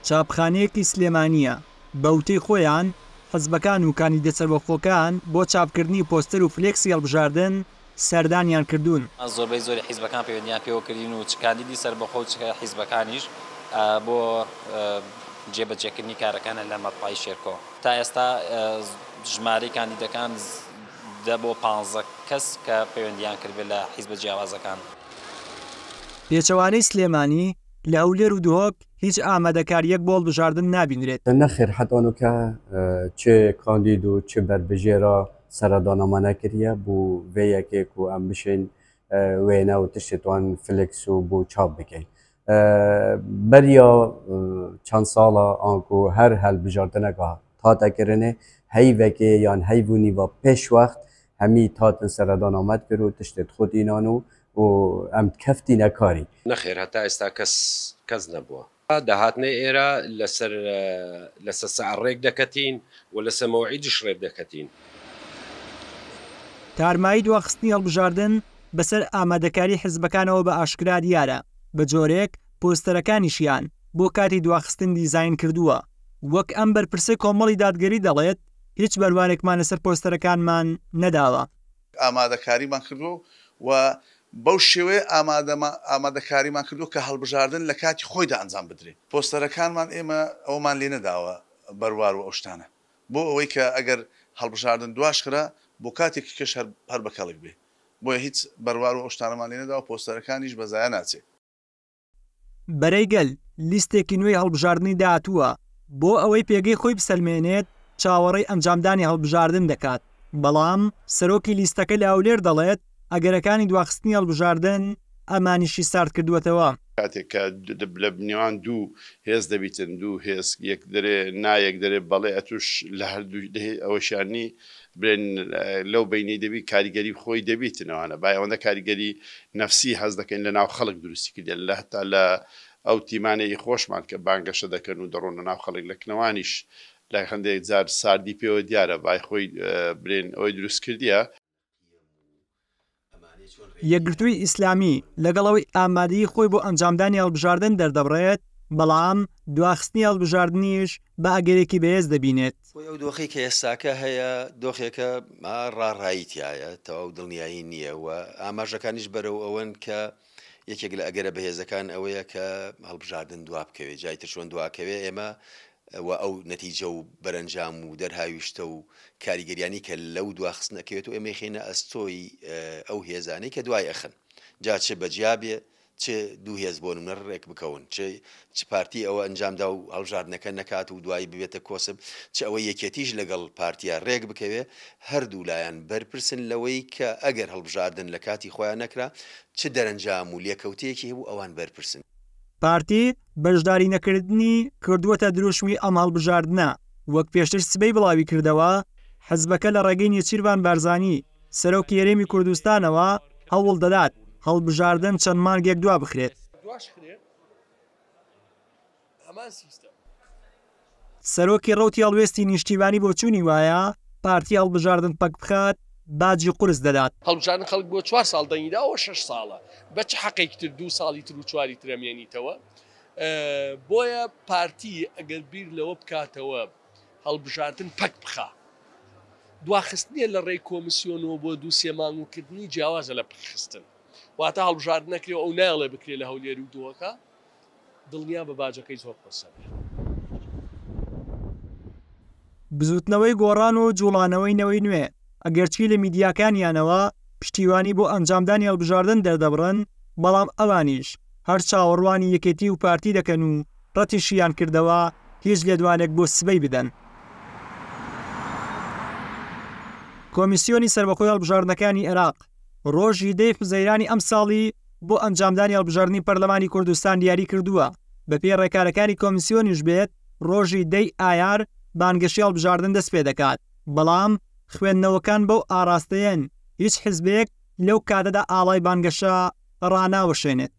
چاپخانەیەکی سلێمانیە بەوتەی خۆیان حزبەکان و کاندیدە سەربەخۆکان بۆ چاپکردنی پۆستەر و فلێکسی هەڵبژاردن سەردانیان کردوون. زۆربەی زۆری حیزبەکان پەیوەندیان پێوە کردین و چ کاندیدی سەربەخۆ و چ حیزبەکانیش بۆ جێبەجێکردنی کارەکانە لە مەطبعی شێرکۆ. تا ئێستا ژمارەی کاندیدەکان 10 بۆ 15 کەس کە پەیوەندیان کردبێت لە حیزبە جیاوازەکان. پێچەوانەی سلێمانی لە هەولێر و دوهۆک هیچ ئامادەکاریەک بۆ هەڵبژاردن نابینرێت. نەخێر حتانوکە چه کاندید و چه بەربژێرە سەردانەمان نەکردیە بۆ vêyekێک و ئەم بشین وێنە و تشتێتوان فلێکس و بۆ چاپ بکەین. بەریا چەند ساڵە ئانکو هەر هەڵبژاردنەکە تاتەکردنێ هەیڤێکێ یان هەیڤونی و پێش وەخت هەمی تاتن سەردانەمەد کرد و تشتێت خودینان و ئەم کەفتینە کاری. نەخێر هەتا ئێستا کەس نەبووە. داهاتنێ ئێرە لەسەر سەعڕێک دەکەتین و لەسەر مەوعیدش ڕێک دەکەتین. تارمایی دواخستنی هەڵبژاردن بەسەر ئامادەکاری حزبەکانەوە بە ئاشکرا دیارە بە جۆرێک پۆستەرەکانیشیان بۆ کاتی دواخستن دیزاین کردووە. وەک ئەم بەرپرسەی کۆمەڵی دادگەری دەڵێت هیچ بەروانێکمان لەسەر پۆستەرەکانمان نەداوە. ئامادەکاریمان کردو و بەو شێوەیە ئامادەکاریمان کردو کە هەڵبژاردن لە کاتی خۆیدا ئەنجام بدرێت. پۆستەرەکانمان ئێمە ئەومان لێ نەداوە بەروار و ئەو شتانە بۆ ئەوەی کە ئەگەر هەڵبژاردن دواشخرا بۆ کاتێکی کەش هەر بەکەڵک بێ بۆیە هیچ بەروار و ئەو شتانەمان لێ نەداوە پۆستەرەکانیش بەزایە ناچێت. بەرەیگەل لیستێکی نوێی هەڵبژاردننی داهاتووە بۆ ئەوەی پێگەی خۆی بسەلمێنێت چاوەڕێی ئەنجامدانی هەڵبژاردن دەکات. بەڵام سەرۆکی لیستەکە لە هەولێر دەڵێت ئەگەرەکانی دواخستنی هەڵبژاردن ئەمانیشی سارد کردووەتەوە. کاتێک کە لە بنێوان دوو هێز دەبیتن دوو هێز یەک دەرێ نایەک دەرێ بەڵێ ئەتوش لە هەردوو ئەوەشانی برێن لەو بینی دەبی کاریگەری خۆی دەبیتنەوەانە با ئەوەندە کاریگەری نەفسی حەز دەکەین لە ناو خەڵک دروستی کردێن لە هەتا لە ئەو تیمانەی خۆشمان کە بانگەشە دەکەن و دەڕۆنە ناو خەڵک لە کنەوانیش لای هەندێک جار ساردی پێوە دیارە بای خۆی برێن ئەوەی دروست کردیە. یەکگرتووی ئیسلامی لەگەڵەوەی ئامادەیی خۆی بۆ ئەنجامدانی هەڵبژاردن دەردەبڕێت بەڵام دواخستنی هەڵبژاردنیش بە ئەگەرێکی بەهێز دەبینێت. ئەو دۆخی کە ئێستاکە هەیە دۆخێکە ڕاڕاییتیایە تەواو دڵنیایی نییە و ئاماژەکانیش بەرەو ئەوەن کە یەکێک لە ئەگەرە بەهێزەکان ئەوەیە کە هەڵبژاردن دوا بکەوێت جای تر چۆن دواکەوێ ئێمە و ئەو نەتیجە و بەرەنجام و دەرهاویشتە و کاریگەریانی کە لەو دواخستنەکەوێت و ئێمە خێنە ئەستۆی ئەو هێزانەی کە دوای ئەخن جا چه بەجیابێ چه دوو هێز بۆ نمونە ڕێک بکەون چ پارتی ئەوە ئەنجامدا و هەڵبژاردنەکە نەکات و دوایی ببێتە کۆسب چ ئەوە یەکێتیش لەگەڵ پارتیا ڕێک بکەوێ هەردوو لایەن بەرپرسن لەوەی کە ئەگەر هەڵبژاردن لە کاتی خۆیان نەکرا چ دەرەنجام و لێکەوتەیەکی هەبوو ئەوان بەرپرسن. پارتی بەشداری نەکردنی کردووەتە دروشمی ئەم هەڵبژاردنە وەک پێشتر سبەی بڵاوی کردەوە حزبەکە لە ڕێگەی نێچیروان بارزانی سەرۆکی هەرێمی کوردستانەوە هەوڵ دەدات هەڵبژاردن چەند مانگێک دوا بخرێت. سەرۆکی ڕەوتی هەڵوێستی نیشتیوانی بۆ چوونی وایە پارتی هەڵبژاردن پەک بخات باجی قورس دەدات. هەڵبژاردن خەڵک بۆ 4 ساڵ دەنگیدا ئەوە 6 ساڵە بە چ حەقێکی تر 2 ساڵی تر و 4 ترەمێنیتەوە بۆیە پارتی ئەگەر بیر لەوە بکاتەوە هەڵبژاردن پەک بخا دواخستنیە لە ڕێی کۆمیسیۆنەوە بۆ 2-3 مانگوکردنی جیاوازە لە پخستن واتە هەڵبژاردن نەکرێ ئەو ناڵێ بکرێ لە هەولێر و دووەکە دڵنیا بە باجەکەی زۆر قەسە بزوتنەوەی گۆڕان و جوڵانەوەی نەوەی نوێ ئەگەرچی لە میدیاکانیانەوە پشتیوانی بۆ ئەنجامدانی هەڵبژاردن دەردەبڕن بەڵام ئەوانیش هەر چاوەڕوانی یەکێتی و پارتی دەکەن و ڕەتیشیان کردەوە هیچ لێدوانێک بۆ سبەی بدەن. کۆمیسیۆنی سەربەخۆی هەڵبژاردنەکانی عێراق ڕۆژی 10 فزەیرانی ئەم ساڵی بۆ ئەنجامدانی هەڵبژاردننی پەرلەمانی کوردستان دیاری کردووە بەپێی ڕێکارەکانی کۆمیسیۆنیش بێت ڕۆژی 10 ئایار بانگەشی هەڵبژاردن دەست پێ دەکات بەڵام خوێندنەوەکان بەو ئاراستەیەن هیچ حزبێک لەو کاتەدا ئاڵای بانگەشە ڕاناوەشێنێت.